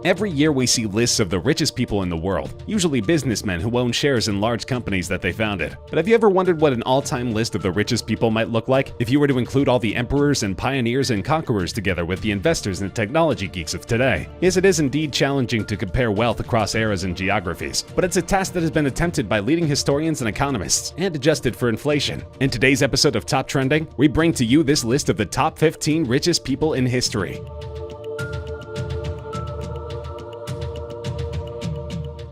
Every year we see lists of the richest people in the world, usually businessmen who own shares in large companies that they founded. But have you ever wondered what an all-time list of the richest people might look like if you were to include all the emperors and pioneers and conquerors together with the investors and technology geeks of today? Yes, it is indeed challenging to compare wealth across eras and geographies, but it's a task that has been attempted by leading historians and economists and adjusted for inflation. In today's episode of Top Trending, we bring to you this list of the top 15 richest people in history.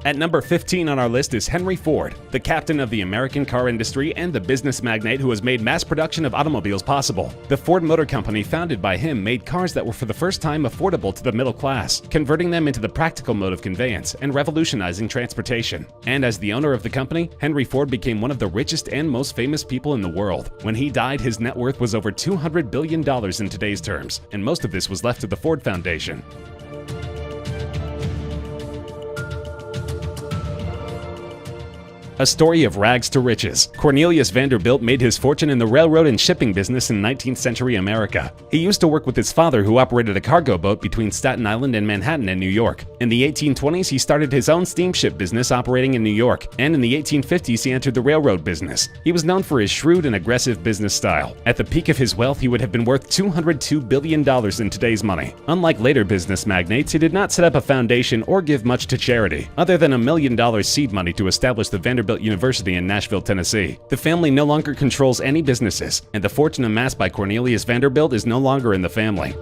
At number 15 on our list is Henry Ford, the captain of the American car industry and the business magnate who has made mass production of automobiles possible. The Ford Motor Company, founded by him, made cars that were for the first time affordable to the middle class, converting them into the practical mode of conveyance and revolutionizing transportation. And as the owner of the company, Henry Ford became one of the richest and most famous people in the world. When he died, his net worth was over $200 billion in today's terms, and most of this was left to the Ford Foundation. A story of rags to riches. Cornelius Vanderbilt made his fortune in the railroad and shipping business in 19th century America. He used to work with his father, who operated a cargo boat between Staten Island and Manhattan in New York. In the 1820s, he started his own steamship business operating in New York, and in the 1850s, he entered the railroad business. He was known for his shrewd and aggressive business style. At the peak of his wealth, he would have been worth $202 billion in today's money. Unlike later business magnates, he did not set up a foundation or give much to charity, other than $1 million seed money to establish the Vanderbilt University in Nashville, Tennessee. The family no longer controls any businesses, and the fortune amassed by Cornelius Vanderbilt is no longer in the family.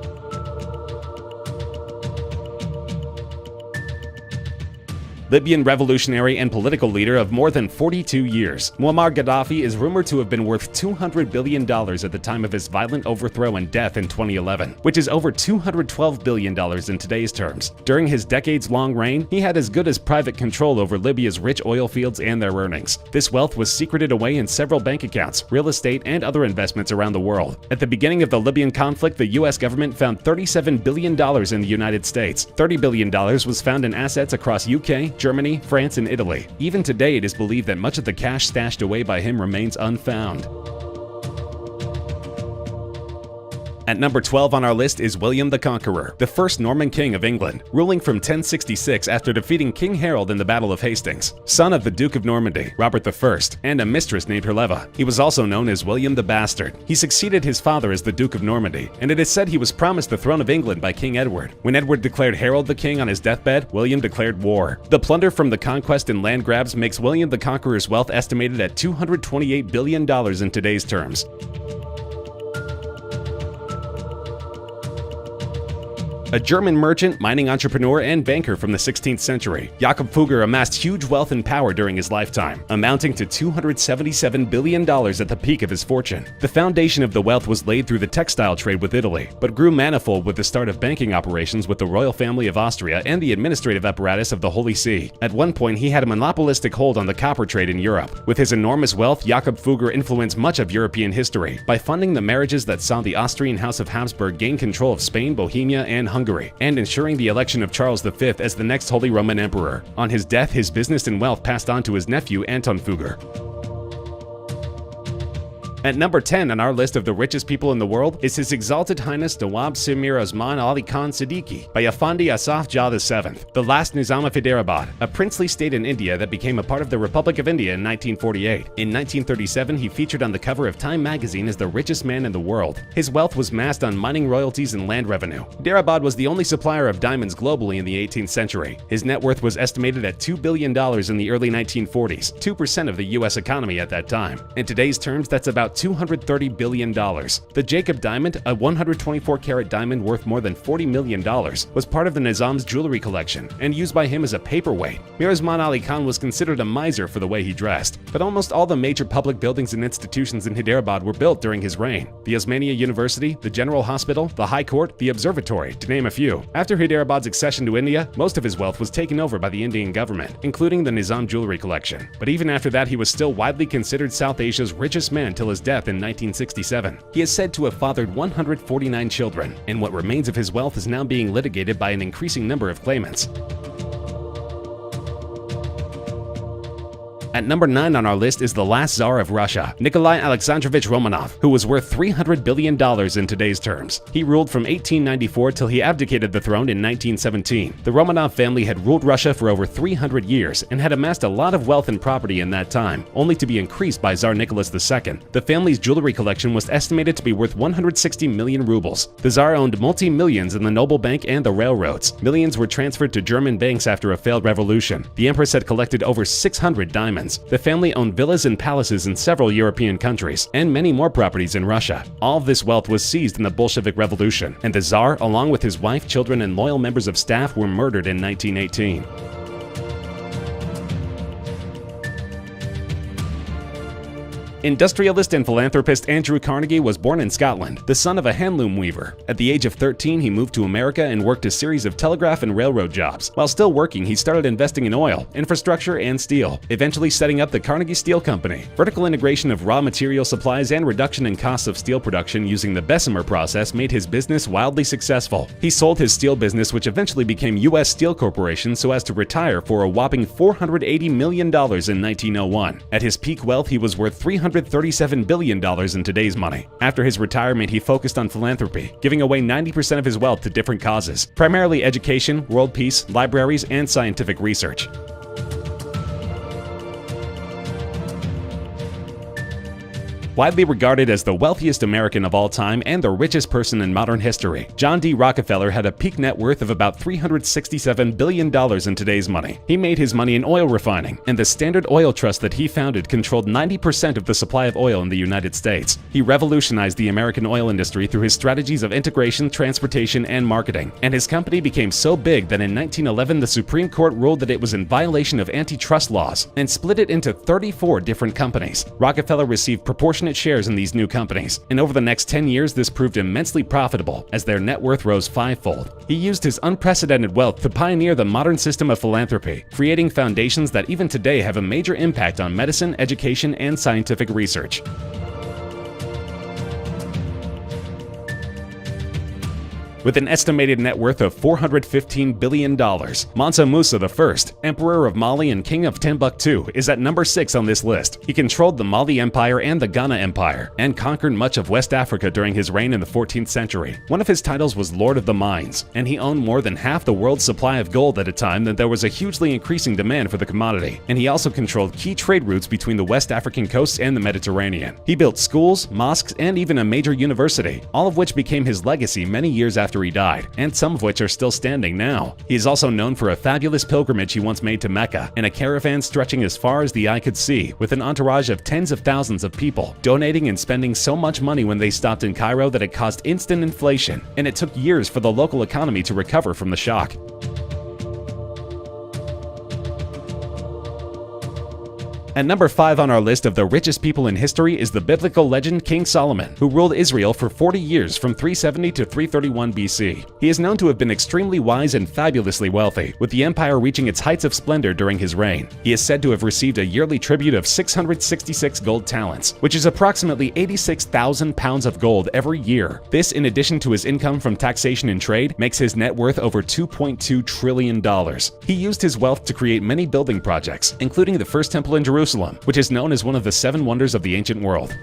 Libyan revolutionary and political leader of more than 42 years, Muammar Gaddafi is rumored to have been worth $200 billion at the time of his violent overthrow and death in 2011, which is over $212 billion in today's terms. During his decades-long reign, he had as good as private control over Libya's rich oil fields and their earnings. This wealth was secreted away in several bank accounts, real estate, and other investments around the world. At the beginning of the Libyan conflict, the U.S. government found $37 billion in the United States. $30 billion was found in assets across UK, Germany, France, and Italy. Even today, it is believed that much of the cash stashed away by him remains unfound. At number 12 on our list is William the Conqueror, the first Norman king of England, ruling from 1066 after defeating King Harold in the Battle of Hastings. Son of the Duke of Normandy, Robert I, and a mistress named Herleva, he was also known as William the Bastard. He succeeded his father as the Duke of Normandy, and it is said he was promised the throne of England by King Edward. When Edward declared Harold the king on his deathbed, William declared war. The plunder from the conquest and land grabs makes William the Conqueror's wealth estimated at $228 billion in today's terms. A German merchant, mining entrepreneur, and banker from the 16th century, Jakob Fugger amassed huge wealth and power during his lifetime, amounting to $277 billion at the peak of his fortune. The foundation of the wealth was laid through the textile trade with Italy, but grew manifold with the start of banking operations with the royal family of Austria and the administrative apparatus of the Holy See. At one point, he had a monopolistic hold on the copper trade in Europe. With his enormous wealth, Jakob Fugger influenced much of European history by funding the marriages that saw the Austrian House of Habsburg gain control of Spain, Bohemia, and Hungary, and ensuring the election of Charles V as the next Holy Roman Emperor. On his death, his business and wealth passed on to his nephew Anton Fugger. At number 10 on our list of the richest people in the world is His Exalted Highness Nawab Samir Osman Ali Khan Siddiqui by Effendi Asaf Jah VII, the last Nizam of Hyderabad, a princely state in India that became a part of the Republic of India in 1948. In 1937, he featured on the cover of Time magazine as the richest man in the world. His wealth was massed on mining royalties and land revenue. Hyderabad was the only supplier of diamonds globally in the 18th century. His net worth was estimated at $2 billion in the early 1940s, 2% of the U.S. economy at that time. In today's terms, that's about $230 billion. The Jacob Diamond, a 124-carat diamond worth more than $40 million, was part of the Nizam's jewelry collection and used by him as a paperweight. Mir Osman Ali Khan was considered a miser for the way he dressed, but almost all the major public buildings and institutions in Hyderabad were built during his reign. The Osmania University, the General Hospital, the High Court, the Observatory, to name a few. After Hyderabad's accession to India, most of his wealth was taken over by the Indian government, including the Nizam jewelry collection. But even after that, he was still widely considered South Asia's richest man till his death in 1967. He is said to have fathered 149 children, and what remains of his wealth is now being litigated by an increasing number of claimants. At number 9 on our list is the last Tsar of Russia, Nikolai Alexandrovich Romanov, who was worth $300 billion in today's terms. He ruled from 1894 till he abdicated the throne in 1917. The Romanov family had ruled Russia for over 300 years and had amassed a lot of wealth and property in that time, only to be increased by Tsar Nicholas II. The family's jewelry collection was estimated to be worth 160 million rubles. The Tsar owned multi-millions in the Noble Bank and the railroads. Millions were transferred to German banks after a failed revolution. The Empress had collected over 600 diamonds. The family owned villas and palaces in several European countries, and many more properties in Russia. All of this wealth was seized in the Bolshevik Revolution, and the Tsar, along with his wife, children, and loyal members of staff, were murdered in 1918. Industrialist and philanthropist Andrew Carnegie was born in Scotland, the son of a handloom weaver. At the age of 13, he moved to America and worked a series of telegraph and railroad jobs. While still working, he started investing in oil, infrastructure, and steel, eventually setting up the Carnegie Steel Company. Vertical integration of raw material supplies and reduction in costs of steel production using the Bessemer process made his business wildly successful. He sold his steel business, which eventually became U.S. Steel Corporation, so as to retire for a whopping $480 million in 1901. At his peak wealth, he was worth $337 billion in today's money. After his retirement, he focused on philanthropy, giving away 90% of his wealth to different causes, primarily education, world peace, libraries, and scientific research. Widely regarded as the wealthiest American of all time and the richest person in modern history, John D. Rockefeller had a peak net worth of about $367 billion in today's money. He made his money in oil refining, and the Standard Oil Trust that he founded controlled 90% of the supply of oil in the United States. He revolutionized the American oil industry through his strategies of integration, transportation, and marketing, and his company became so big that in 1911 the Supreme Court ruled that it was in violation of antitrust laws and split it into 34 different companies. Rockefeller received proportionate shares in these new companies, and over the next 10 years this proved immensely profitable as their net worth rose fivefold. He used his unprecedented wealth to pioneer the modern system of philanthropy, creating foundations that even today have a major impact on medicine, education, and scientific research. With an estimated net worth of $415 billion, Mansa Musa I, Emperor of Mali and King of Timbuktu, is at number 6 on this list. He controlled the Mali Empire and the Ghana Empire, and conquered much of West Africa during his reign in the 14th century. One of his titles was Lord of the Mines, and he owned more than half the world's supply of gold at a time that there was a hugely increasing demand for the commodity, and he also controlled key trade routes between the West African coasts and the Mediterranean. He built schools, mosques, and even a major university, all of which became his legacy many years after he died, and some of which are still standing now. He is also known for a fabulous pilgrimage he once made to Mecca, in a caravan stretching as far as the eye could see, with an entourage of tens of thousands of people, donating and spending so much money when they stopped in Cairo that it caused instant inflation, and it took years for the local economy to recover from the shock. At number 5 on our list of the richest people in history is the biblical legend King Solomon, who ruled Israel for 40 years from 370 to 331 BC. He is known to have been extremely wise and fabulously wealthy, with the empire reaching its heights of splendor during his reign. He is said to have received a yearly tribute of 666 gold talents, which is approximately 86,000 pounds of gold every year. This, in addition to his income from taxation and trade, makes his net worth over $2.2 trillion. He used his wealth to create many building projects, including the first temple in Jerusalem, which is known as one of the 7 wonders of the ancient world.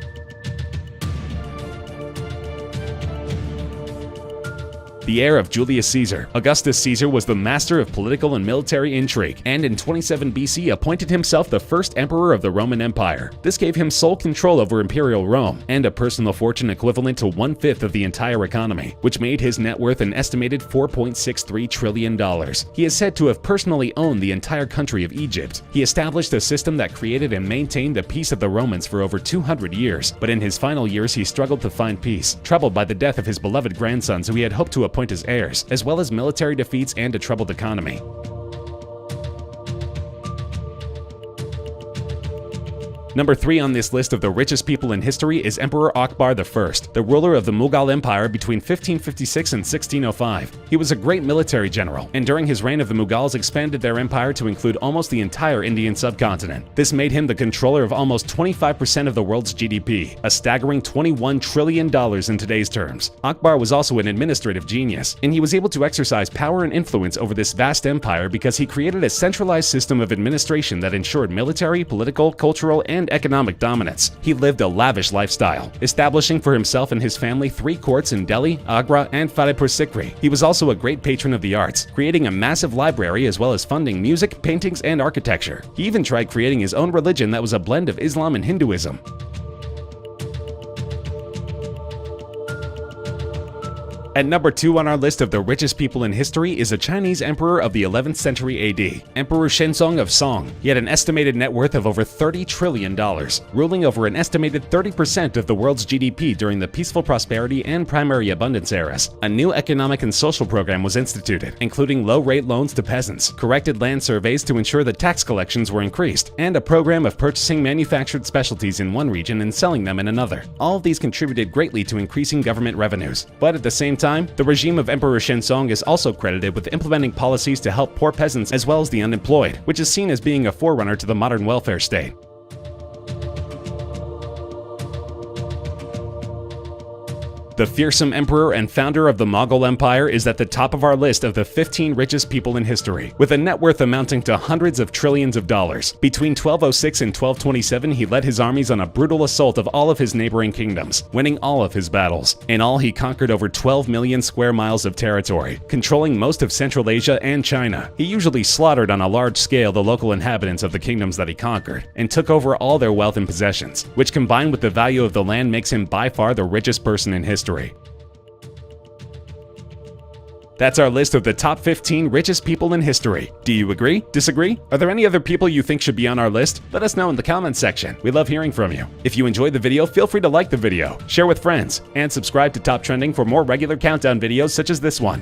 The heir of Julius Caesar, Augustus Caesar was the master of political and military intrigue, and in 27 BC appointed himself the first emperor of the Roman Empire. This gave him sole control over imperial Rome, and a personal fortune equivalent to 1/5 of the entire economy, which made his net worth an estimated $4.63 trillion. He is said to have personally owned the entire country of Egypt. He established a system that created and maintained the peace of the Romans for over 200 years, but in his final years he struggled to find peace, troubled by the death of his beloved grandsons who he had hoped to appoint as heirs, as well as military defeats and a troubled economy. Number 3 on this list of the richest people in history is Emperor Akbar I, the ruler of the Mughal Empire between 1556 and 1605. He was a great military general, and during his reign the Mughals expanded their empire to include almost the entire Indian subcontinent. This made him the controller of almost 25% of the world's GDP, a staggering $21 trillion in today's terms. Akbar was also an administrative genius, and he was able to exercise power and influence over this vast empire because he created a centralized system of administration that ensured military, political, cultural, and economic dominance. He lived a lavish lifestyle, establishing for himself and his family 3 courts in Delhi, Agra, and Fatehpur Sikri. He was also a great patron of the arts, creating a massive library as well as funding music, paintings, and architecture. He even tried creating his own religion that was a blend of Islam and Hinduism. At number 2 on our list of the richest people in history is a Chinese emperor of the 11th century AD, Emperor Shenzong of Song. He had an estimated net worth of over $30 trillion, ruling over an estimated 30% of the world's GDP during the peaceful prosperity and primary abundance eras. A new economic and social program was instituted, including low-rate loans to peasants, corrected land surveys to ensure that tax collections were increased, and a program of purchasing manufactured specialties in one region and selling them in another. All of these contributed greatly to increasing government revenues, but at the same time, the regime of Emperor Shenzong is also credited with implementing policies to help poor peasants as well as the unemployed, which is seen as being a forerunner to the modern welfare state. The fearsome emperor and founder of the Mughal Empire is at the top of our list of the 15 richest people in history, with a net worth amounting to hundreds of trillions of dollars. Between 1206 and 1227, he led his armies on a brutal assault of all of his neighboring kingdoms, winning all of his battles. In all, he conquered over 12 million square miles of territory, controlling most of Central Asia and China. He usually slaughtered on a large scale the local inhabitants of the kingdoms that he conquered, and took over all their wealth and possessions, which combined with the value of the land makes him by far the richest person in history. That's our list of the top 15 richest people in history. Do you agree? Disagree? Are there any other people you think should be on our list? Let us know in the comments section. We love hearing from you. If you enjoyed the video, feel free to like the video, share with friends, and subscribe to Top Trending for more regular countdown videos such as this one.